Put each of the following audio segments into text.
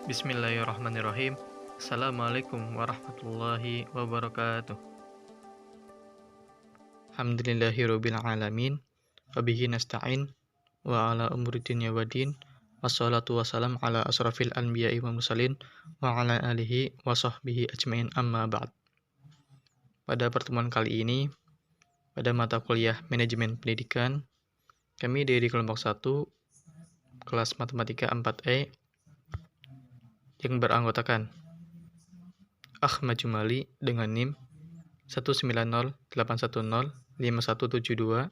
Bismillahirrahmanirrahim. Assalamualaikum warahmatullahi wabarakatuh. Alhamdulillahirabbil alamin. Wabihi nasta'in wa ala umuri dunya waddin. Wassalatu wassalam ala asrafil anbiya'i wa mursalin wa ala alihi wa sahbihi ajmain, amma ba'd. Pada pertemuan kali ini, pada mata kuliah Manajemen Pendidikan, kami dari kelompok 1 kelas Matematika 4E yang beranggotakan Ahmad Jumali dengan NIM 19081057172,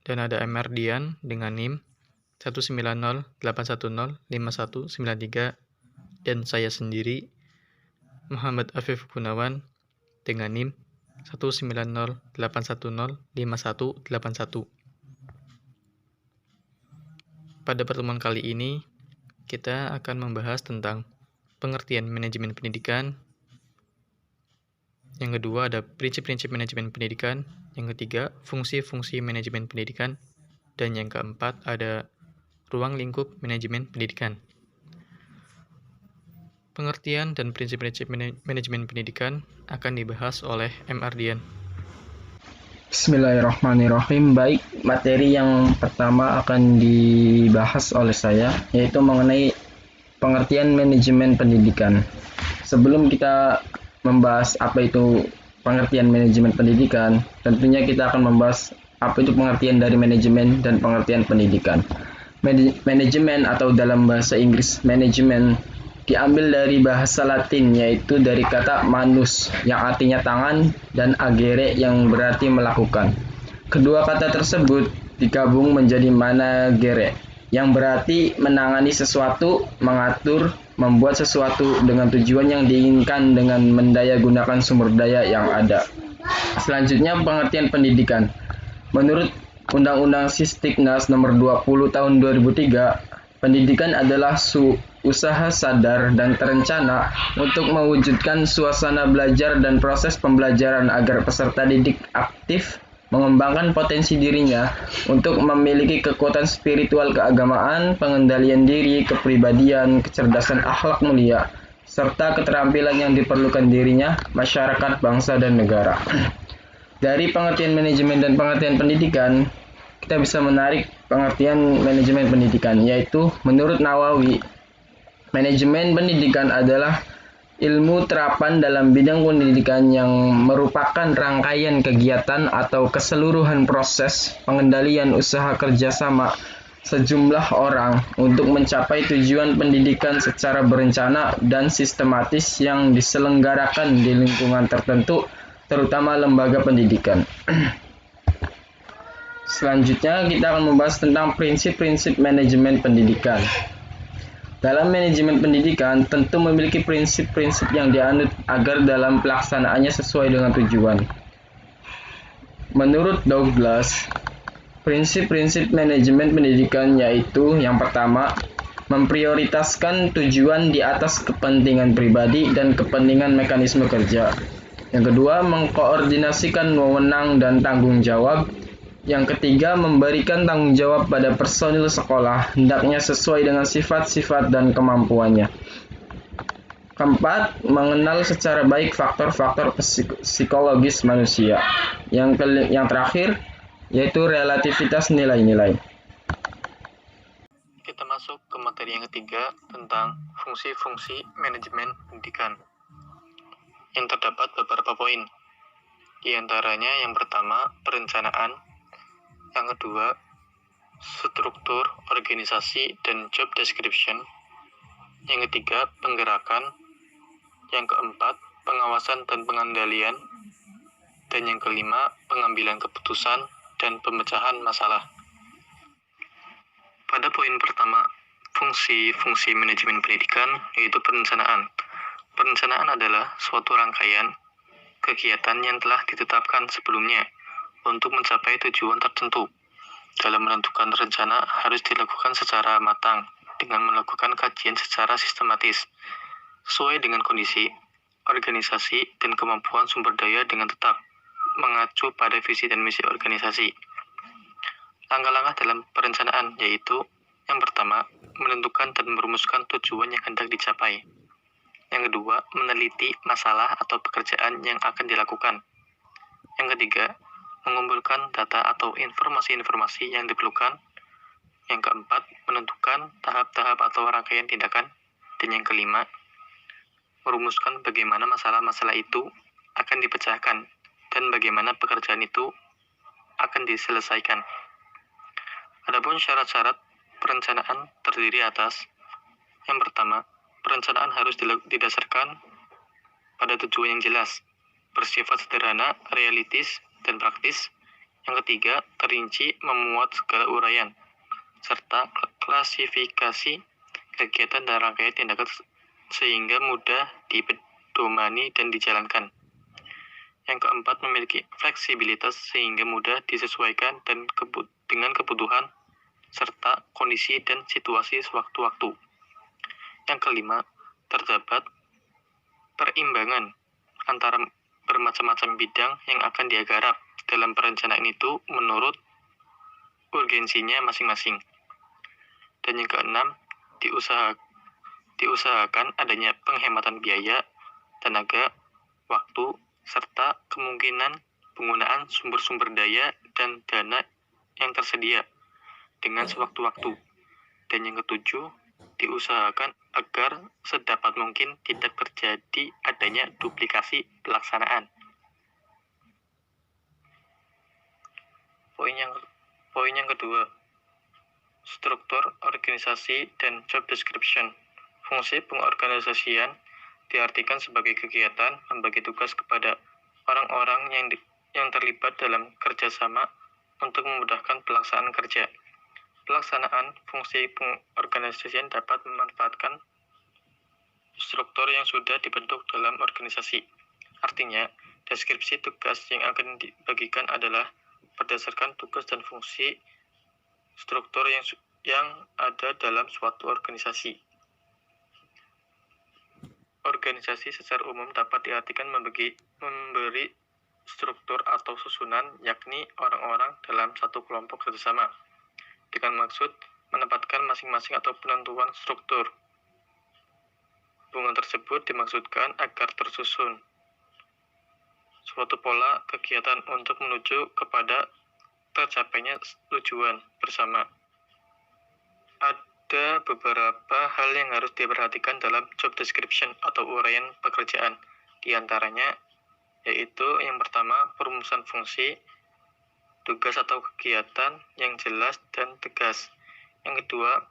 dan ada MR Dian dengan NIM 19081051193, dan saya sendiri Muhammad Afif Gunawan dengan NIM 19081051181. Pada pertemuan kali ini kita akan membahas tentang pengertian manajemen pendidikan. Yang kedua ada prinsip-prinsip manajemen pendidikan. Yang ketiga, fungsi-fungsi manajemen pendidikan. Dan yang keempat ada ruang lingkup manajemen pendidikan. Pengertian dan prinsip-prinsip manajemen pendidikan akan dibahas oleh M. Ardian. Bismillahirrahmanirrahim. Baik, materi yang pertama akan dibahas oleh saya, yaitu mengenai pengertian manajemen pendidikan. Sebelum kita membahas apa itu pengertian manajemen pendidikan, tentunya kita akan membahas apa itu pengertian dari manajemen dan pengertian pendidikan. Manajemen atau dalam bahasa Inggris manajemen diambil dari bahasa Latin, yaitu dari kata manus yang artinya tangan dan agere yang berarti melakukan. Kedua kata tersebut digabung menjadi managere yang berarti menangani sesuatu, mengatur, membuat sesuatu dengan tujuan yang diinginkan dengan mendayagunakan sumber daya yang ada. Selanjutnya pengertian pendidikan. Menurut Undang-Undang Sisdiknas Nomor 20 Tahun 2003, pendidikan adalah usaha sadar dan terencana untuk mewujudkan suasana belajar dan proses pembelajaran agar peserta didik aktif mengembangkan potensi dirinya untuk memiliki kekuatan spiritual keagamaan, pengendalian diri, kepribadian, kecerdasan akhlak mulia, serta keterampilan yang diperlukan dirinya, masyarakat, bangsa, dan negara. Dari pengertian manajemen dan pengertian pendidikan, kita bisa menarik pengertian manajemen pendidikan, yaitu menurut Nawawi, manajemen pendidikan adalah ilmu terapan dalam bidang pendidikan yang merupakan rangkaian kegiatan atau keseluruhan proses pengendalian usaha kerjasama sejumlah orang untuk mencapai tujuan pendidikan secara berencana dan sistematis yang diselenggarakan di lingkungan tertentu, terutama lembaga pendidikan. Selanjutnya kita akan membahas tentang prinsip-prinsip manajemen pendidikan. Dalam manajemen pendidikan tentu memiliki prinsip-prinsip yang dianut agar dalam pelaksanaannya sesuai dengan tujuan. Menurut Douglas, prinsip-prinsip manajemen pendidikan yaitu yang pertama, memprioritaskan tujuan di atas kepentingan pribadi dan kepentingan mekanisme kerja. Yang kedua, mengkoordinasikan wewenang dan tanggung jawab. Yang ketiga, memberikan tanggung jawab pada personil sekolah, hendaknya sesuai dengan sifat-sifat dan kemampuannya. Keempat, mengenal secara baik faktor-faktor psikologis manusia. Yang terakhir, yaitu relativitas nilai-nilai. Kita masuk ke materi yang ketiga tentang fungsi-fungsi manajemen pendidikan. Yang terdapat beberapa poin. Di antaranya yang pertama, perencanaan. Yang kedua, struktur, organisasi, dan job description. Yang ketiga, penggerakan. Yang keempat, pengawasan dan pengendalian. Dan yang kelima, pengambilan keputusan dan pemecahan masalah. Pada poin pertama, fungsi-fungsi manajemen pendidikan, yaitu perencanaan. Perencanaan adalah suatu rangkaian kegiatan yang telah ditetapkan sebelumnya untuk mencapai tujuan tertentu. Dalam menentukan rencana harus dilakukan secara matang dengan melakukan kajian secara sistematis sesuai dengan kondisi, organisasi, dan kemampuan sumber daya dengan tetap mengacu pada visi dan misi organisasi. Langkah-langkah dalam perencanaan yaitu yang pertama, menentukan dan merumuskan tujuan yang hendak dicapai. Yang kedua, meneliti masalah atau pekerjaan yang akan dilakukan. Yang ketiga, mengumpulkan data atau informasi-informasi yang diperlukan. Yang keempat, menentukan tahap-tahap atau rangkaian tindakan. Dan yang kelima, merumuskan bagaimana masalah-masalah itu akan dipecahkan dan bagaimana pekerjaan itu akan diselesaikan. Adapun syarat-syarat perencanaan terdiri atas: yang pertama, perencanaan harus didasarkan pada tujuan yang jelas, bersifat sederhana, realistis, dan praktis. Yang ketiga, terinci, memuat segala uraian, serta klasifikasi kegiatan dan rangkaian tindakan sehingga mudah dipedomani dan dijalankan. Yang keempat, memiliki fleksibilitas sehingga mudah disesuaikan dengan kebutuhan serta kondisi dan situasi sewaktu-waktu. Yang kelima, terdapat perimbangan antara bermacam-macam bidang yang akan digarap dalam perencanaan itu menurut urgensinya masing-masing. Dan yang keenam, diusahakan adanya penghematan biaya, tenaga, waktu, serta kemungkinan penggunaan sumber-sumber daya dan dana yang tersedia dengan sewaktu-waktu. Dan yang ketujuh, diusahakan agar sedapat mungkin tidak terjadi adanya duplikasi pelaksanaan. Poin yang kedua, struktur organisasi dan job description. Fungsi pengorganisasian diartikan sebagai kegiatan membagi tugas kepada orang-orang yang terlibat dalam kerjasama untuk memudahkan pelaksanaan kerja. Pelaksanaan fungsi pengorganisasian dapat memanfaatkan struktur yang sudah dibentuk dalam organisasi. Artinya, deskripsi tugas yang akan dibagikan adalah berdasarkan tugas dan fungsi struktur yang ada dalam suatu organisasi. Organisasi secara umum dapat diartikan memberi struktur atau susunan, yakni orang-orang dalam satu kelompok kerjasama, dengan maksud menempatkan masing-masing atau penentuan struktur. Hubungan tersebut dimaksudkan agar tersusun suatu pola kegiatan untuk menuju kepada tercapainya tujuan bersama. Ada beberapa hal yang harus diperhatikan dalam job description atau uraian pekerjaan. Di antaranya yaitu yang pertama, perumusan fungsi, tugas atau kegiatan yang jelas dan tegas. Yang kedua,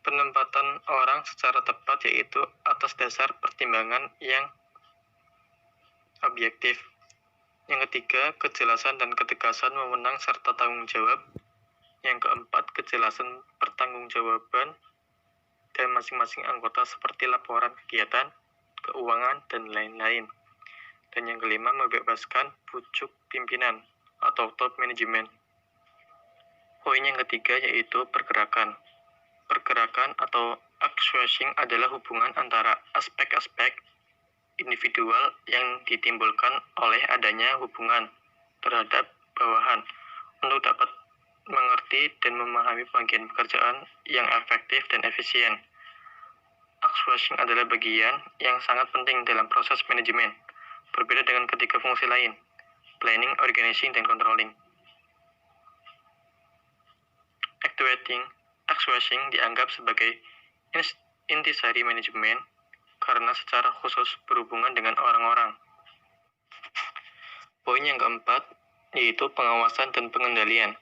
penempatan orang secara tepat yaitu atas dasar pertimbangan yang objektif. Yang ketiga, kejelasan dan ketegasan wewenang serta tanggung jawab. Yang keempat, kejelasan pertanggungjawaban dan masing-masing anggota seperti laporan kegiatan, keuangan, dan lain-lain. Dan yang kelima, membebaskan pucuk pimpinan atau top management. Poin yang ketiga yaitu pergerakan. Pergerakan atau actuation adalah hubungan antara aspek-aspek individual yang ditimbulkan oleh adanya hubungan terhadap bawahan untuk dapat mengerti dan memahami bagian pekerjaan yang efektif dan efisien. Actuation adalah bagian yang sangat penting dalam proses manajemen, berbeda dengan ketiga fungsi lain, planning, organizing, dan controlling. Actuation dianggap sebagai intisari manajemen karena secara khusus berhubungan dengan orang-orang. Poin yang keempat yaitu pengawasan dan pengendalian.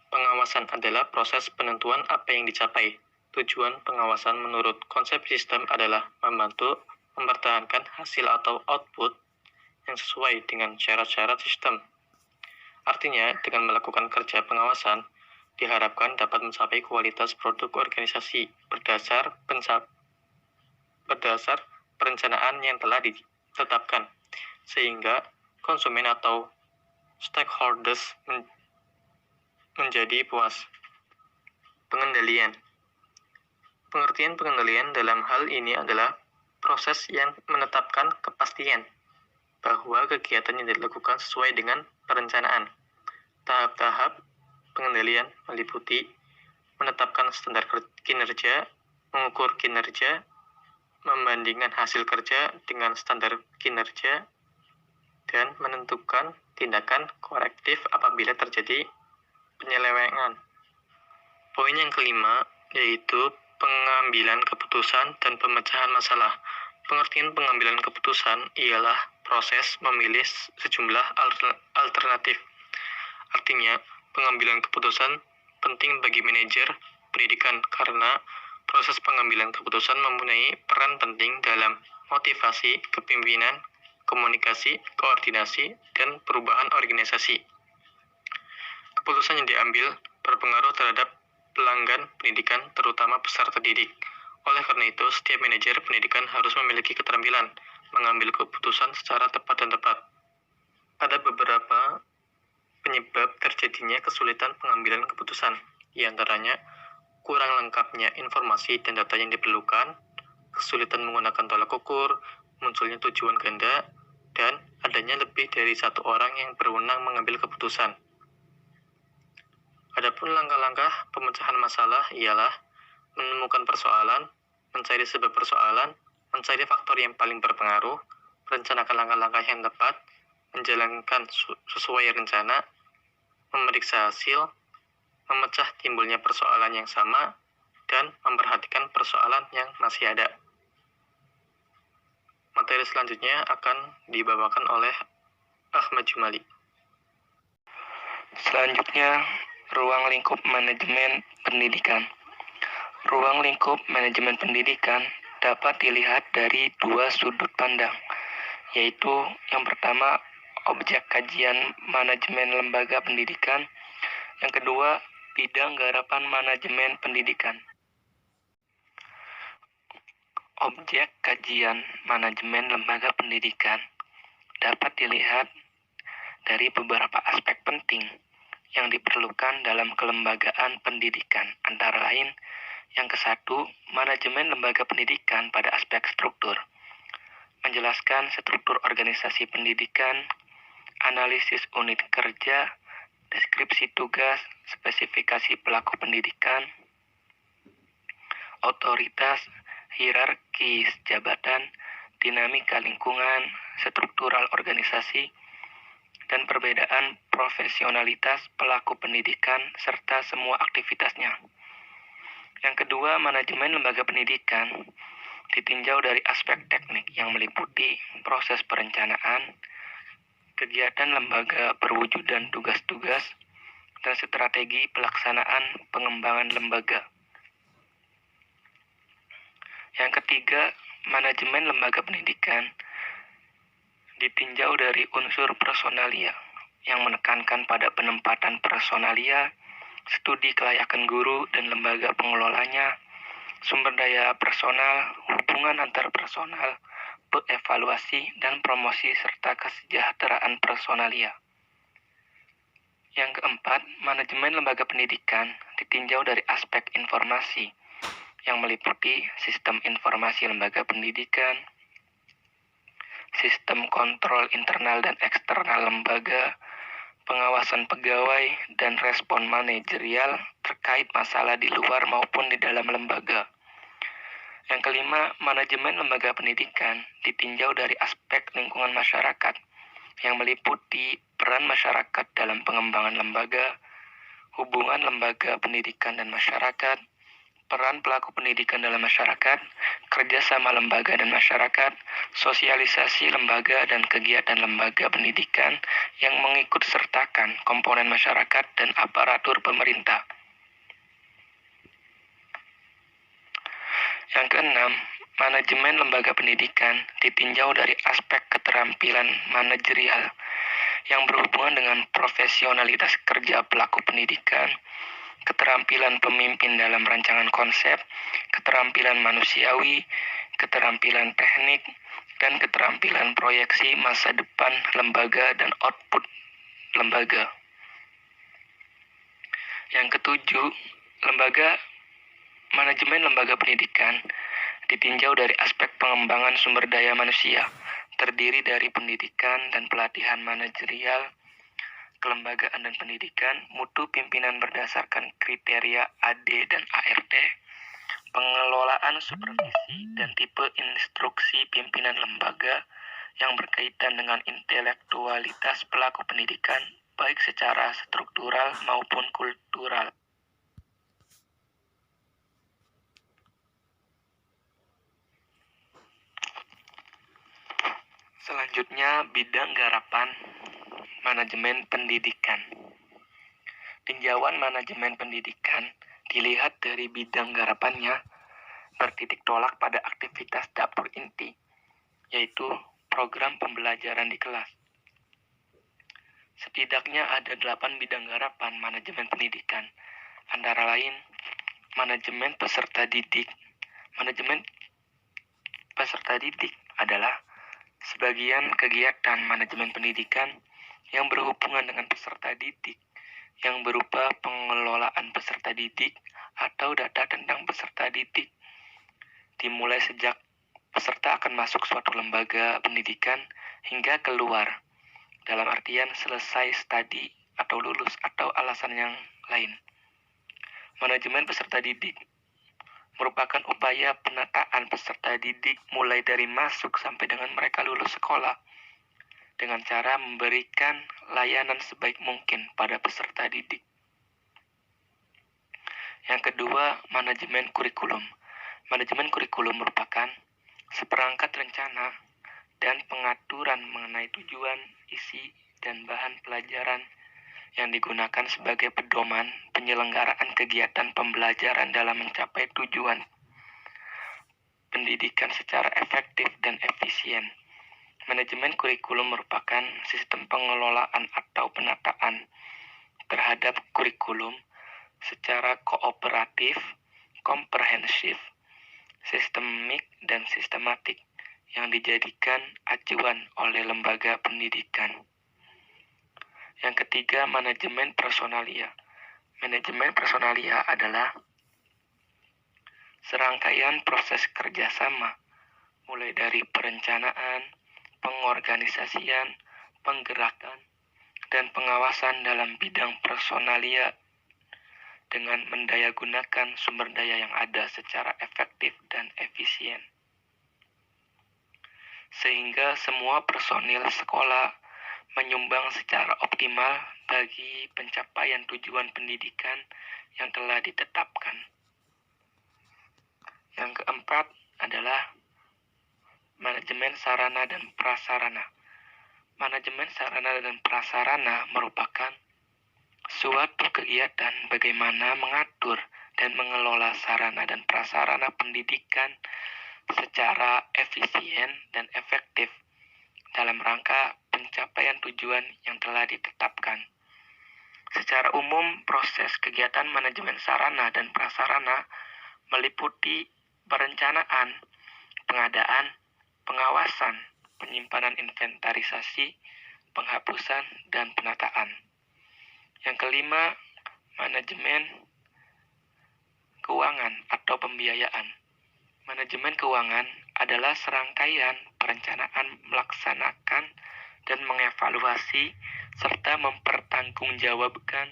Pengawasan adalah proses penentuan apa yang dicapai. Tujuan pengawasan menurut konsep sistem adalah membantu mempertahankan hasil atau output yang sesuai dengan syarat-syarat sistem. Artinya, dengan melakukan kerja pengawasan, diharapkan dapat mencapai kualitas produk organisasi berdasar perencanaan yang telah ditetapkan, sehingga konsumen atau stakeholders menjadi puas. Pengendalian. Pengertian pengendalian dalam hal ini adalah proses yang menetapkan kepastian bahwa kegiatan yang dilakukan sesuai dengan perencanaan. Tahap-tahap pengendalian meliputi menetapkan standar kinerja, mengukur kinerja, membandingkan hasil kerja dengan standar kinerja, dan menentukan tindakan korektif apabila terjadi penyelewengan. Poin yang kelima yaitu pengambilan keputusan dan pemecahan masalah. Pengertian pengambilan keputusan ialah proses memilih sejumlah alternatif. Artinya, pengambilan keputusan penting bagi manajer pendidikan karena proses pengambilan keputusan mempunyai peran penting dalam motivasi, kepemimpinan, komunikasi, koordinasi, dan perubahan organisasi. Keputusan yang diambil berpengaruh terhadap pelanggan pendidikan, terutama peserta didik. Oleh karena itu, setiap manajer pendidikan harus memiliki keterampilan mengambil keputusan secara tepat dan tepat. Ada beberapa penyebab terjadinya kesulitan pengambilan keputusan, di antaranya kurang lengkapnya informasi dan data yang diperlukan, kesulitan menggunakan tolak ukur, munculnya tujuan ganda, dan adanya lebih dari satu orang yang berwenang mengambil keputusan. Adapun langkah-langkah pemecahan masalah ialah menemukan persoalan, mencari sebab persoalan, mencari faktor yang paling berpengaruh, merencanakan langkah-langkah yang tepat, menjalankan sesuai rencana, memeriksa hasil, memecah timbulnya persoalan yang sama, dan memperhatikan persoalan yang masih ada. Materi selanjutnya akan dibawakan oleh Ahmad Jumali. Selanjutnya, ruang lingkup manajemen pendidikan. Ruang lingkup manajemen pendidikan dapat dilihat dari dua sudut pandang, yaitu yang pertama, objek kajian manajemen lembaga pendidikan, yang kedua, bidang garapan manajemen pendidikan. Objek kajian manajemen lembaga pendidikan dapat dilihat dari beberapa aspek penting yang diperlukan dalam kelembagaan pendidikan, antara lain yang kesatu, manajemen lembaga pendidikan pada aspek struktur, menjelaskan struktur organisasi pendidikan, analisis unit kerja, deskripsi tugas, spesifikasi pelaku pendidikan, otoritas, hierarkis jabatan, dinamika lingkungan, struktural organisasi, dan perbedaan profesionalitas pelaku pendidikan serta semua aktivitasnya. Yang kedua, manajemen lembaga pendidikan ditinjau dari aspek teknik yang meliputi proses perencanaan, kegiatan lembaga perwujudan tugas-tugas, dan strategi pelaksanaan pengembangan lembaga. Yang ketiga, manajemen lembaga pendidikan ditinjau dari unsur personalia yang menekankan pada penempatan personalia, studi kelayakan guru dan lembaga pengelolanya, sumber daya personal, hubungan antar personal, evaluasi dan promosi serta kesejahteraan personalia. Yang keempat, manajemen lembaga pendidikan ditinjau dari aspek informasi yang meliputi sistem informasi lembaga pendidikan, sistem kontrol internal dan eksternal lembaga, pengawasan pegawai, dan respon manajerial terkait masalah di luar maupun di dalam lembaga. Yang kelima, manajemen lembaga pendidikan ditinjau dari aspek lingkungan masyarakat yang meliputi peran masyarakat dalam pengembangan lembaga, hubungan lembaga pendidikan dan masyarakat, peran pelaku pendidikan dalam masyarakat, kerjasama lembaga dan masyarakat, sosialisasi lembaga dan kegiatan lembaga pendidikan yang mengikut sertakan komponen masyarakat dan aparatur pemerintah. Yang keenam, manajemen lembaga pendidikan ditinjau dari aspek keterampilan manajerial yang berhubungan dengan profesionalitas kerja pelaku pendidikan, keterampilan pemimpin dalam rancangan konsep, keterampilan manusiawi, keterampilan teknik, dan keterampilan proyeksi masa depan lembaga dan output lembaga. Yang ketujuh, manajemen lembaga pendidikan ditinjau dari aspek pengembangan sumber daya manusia, terdiri dari pendidikan dan pelatihan manajerial, kelembagaan dan pendidikan, mutu pimpinan berdasarkan kriteria AD dan ART, pengelolaan supervisi dan tipe instruksi pimpinan lembaga yang berkaitan dengan intelektualitas pelaku pendidikan, baik secara struktural maupun kultural. Selanjutnya, bidang garapan manajemen pendidikan. Tinjauan manajemen pendidikan dilihat dari bidang garapannya bertitik tolak pada aktivitas dapur inti, yaitu program pembelajaran di kelas. Setidaknya ada 8 bidang garapan manajemen pendidikan, antara lain manajemen peserta didik. Manajemen peserta didik adalah sebagian kegiatan manajemen pendidikan yang berhubungan dengan peserta didik, yang berupa pengelolaan peserta didik atau data tentang peserta didik, dimulai sejak peserta akan masuk suatu lembaga pendidikan hingga keluar, dalam artian selesai studi atau lulus atau alasan yang lain. Manajemen peserta didik merupakan upaya penataan peserta didik mulai dari masuk sampai dengan mereka lulus sekolah dengan cara memberikan layanan sebaik mungkin pada peserta didik. Yang kedua, manajemen kurikulum. Manajemen kurikulum merupakan seperangkat rencana dan pengaturan mengenai tujuan, isi, dan bahan pelajaran yang digunakan sebagai pedoman penyelenggaraan kegiatan pembelajaran dalam mencapai tujuan pendidikan secara efektif dan efisien. Manajemen kurikulum merupakan sistem pengelolaan atau penataan terhadap kurikulum secara kooperatif, komprehensif, sistemik, dan sistematik yang dijadikan acuan oleh lembaga pendidikan. Yang ketiga, manajemen personalia. Manajemen personalia adalah serangkaian proses kerjasama, mulai dari perencanaan, pengorganisasian, penggerakan, dan pengawasan dalam bidang personalia dengan mendayagunakan sumber daya yang ada secara efektif dan efisien. Sehingga semua personil sekolah menyumbang secara optimal bagi pencapaian tujuan pendidikan yang telah ditetapkan. Yang keempat adalah manajemen sarana dan prasarana. Manajemen sarana dan prasarana merupakan suatu kegiatan bagaimana mengatur dan mengelola sarana dan prasarana pendidikan secara efisien dan efektif dalam rangka pencapaian tujuan yang telah ditetapkan. Secara umum, proses kegiatan manajemen sarana dan prasarana meliputi perencanaan, pengadaan, pengawasan, penyimpanan inventarisasi, penghapusan, dan penataan. Yang kelima, manajemen keuangan atau pembiayaan. Manajemen keuangan adalah serangkaian perencanaan melaksanakan dan mengevaluasi serta mempertanggungjawabkan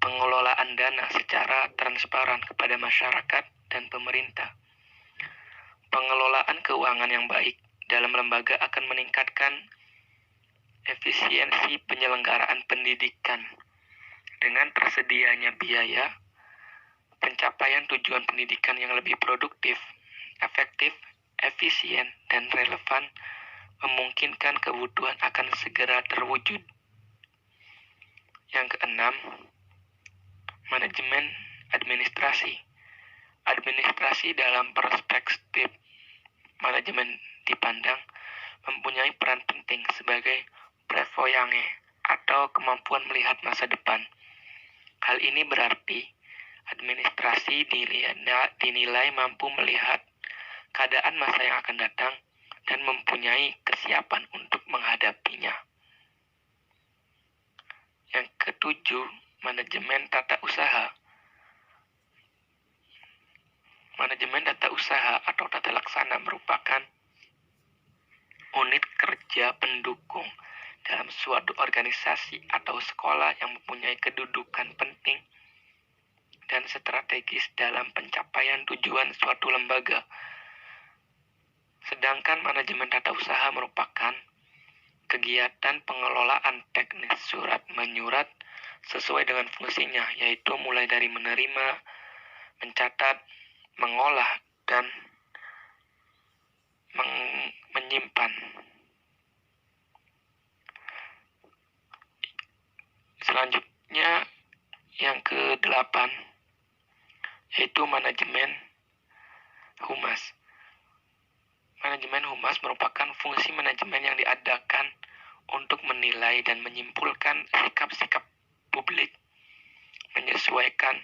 pengelolaan dana secara transparan kepada masyarakat dan pemerintah. Pengelolaan keuangan yang baik dalam lembaga akan meningkatkan efisiensi penyelenggaraan pendidikan dengan tersedianya biaya, pencapaian tujuan pendidikan yang lebih produktif, efektif, efisien, dan relevan memungkinkan kebutuhan akan segera terwujud. Yang keenam, manajemen administrasi. Administrasi dalam perspektif manajemen dipandang mempunyai peran penting sebagai prevoyance atau kemampuan melihat masa depan. Hal ini berarti administrasi dinilai mampu melihat keadaan masa yang akan datang dan mempunyai kesiapan untuk menghadapinya. Yang ketujuh, manajemen tata usaha. Manajemen tata usaha atau tata laksana merupakan unit kerja pendukung dalam suatu organisasi atau sekolah yang mempunyai kedudukan penting dan strategis dalam pencapaian tujuan suatu lembaga. Sedangkan manajemen tata usaha merupakan kegiatan pengelolaan teknis surat menyurat sesuai dengan fungsinya, yaitu mulai dari menerima, mencatat, mengolah, dan menyimpan. Selanjutnya yang ke-8 yaitu manajemen humas. Manajemen humas merupakan fungsi manajemen yang diadakan untuk menilai dan menyimpulkan sikap-sikap publik, menyesuaikan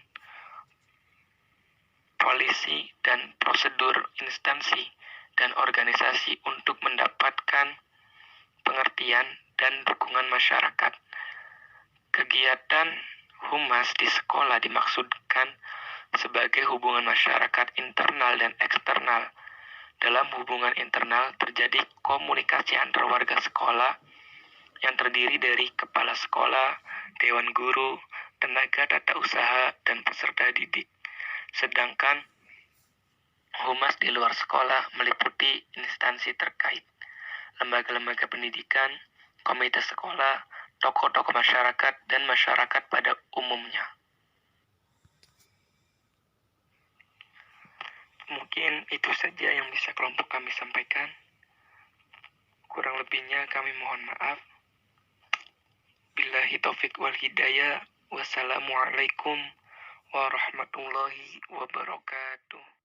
polisi dan prosedur instansi dan organisasi untuk mendapatkan pengertian dan dukungan masyarakat. Kegiatan humas di sekolah dimaksudkan sebagai hubungan masyarakat internal dan eksternal. Dalam hubungan internal terjadi komunikasi antar warga sekolah yang terdiri dari kepala sekolah, dewan guru, tenaga tata usaha, dan peserta didik. Sedangkan humas di luar sekolah meliputi instansi terkait, lembaga-lembaga pendidikan, komite sekolah, tokoh-tokoh masyarakat, dan masyarakat pada umumnya. Mungkin itu saja yang bisa kelompok kami sampaikan. Kurang lebihnya kami mohon maaf. Billahi taufik wal hidayah. Wassalamualaikum warahmatullahi wabarakatuh.